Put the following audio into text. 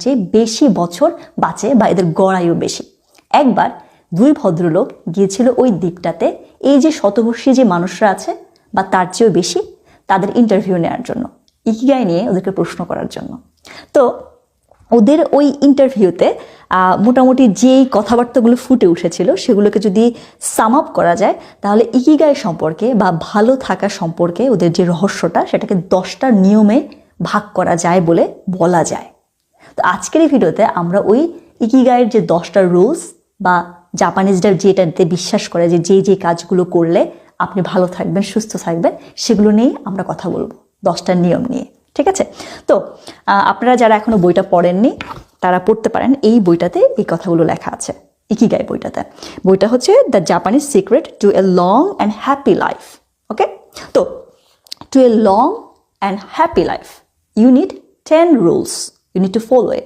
চেয়ে বেশি বছর বাঁচে বা এদের গড়ায়ু বেশি। একবার দুই ভদ্রলোক গিয়েছিল ওই দ্বীপটাতে এই যে শতবর্ষী যে মানুষরা আছে বা তার চেয়েও বেশি, তাদের ইন্টারভিউ নেওয়ার জন্য, ইকিগাই নিয়ে ওদেরকে প্রশ্ন করার জন্য। তো ওদের ওই ইন্টারভিউতে মোটামুটি যেই কথাবার্তাগুলো ফুটে উঠেছিল সেগুলোকে যদি সাম আপ করা যায় তাহলে ইকিগাই সম্পর্কে বা ভালো থাকা সম্পর্কে ওদের যে রহস্যটা সেটাকে 10টা নিয়মে ভাগ করা যায় বলে বলা যায়। তো আজকের এই ভিডিওতে আমরা ওই ইকিগাইয়ের যে 10টা রুলস বা জাপানিজরা যেটাতে বিশ্বাস করে যে যে কাজগুলো করলে আপনি ভালো থাকবেন, সুস্থ থাকবেন, সেগুলো নিয়ে আমরা কথা বলবো, 10টা নিয়ম নিয়ে। ঠিক আছে? তো আপনারা যারা এখনো বইটা পড়েননি তারা পড়তে পারেন, এই বইটাতে এই কথাগুলো লেখা আছে, ইকিগাই বইটাতে। বইটা হচ্ছে the Japanese secret to a long and happy life. Okay, তো to a long and happy life you need 10 rules, you need to follow it.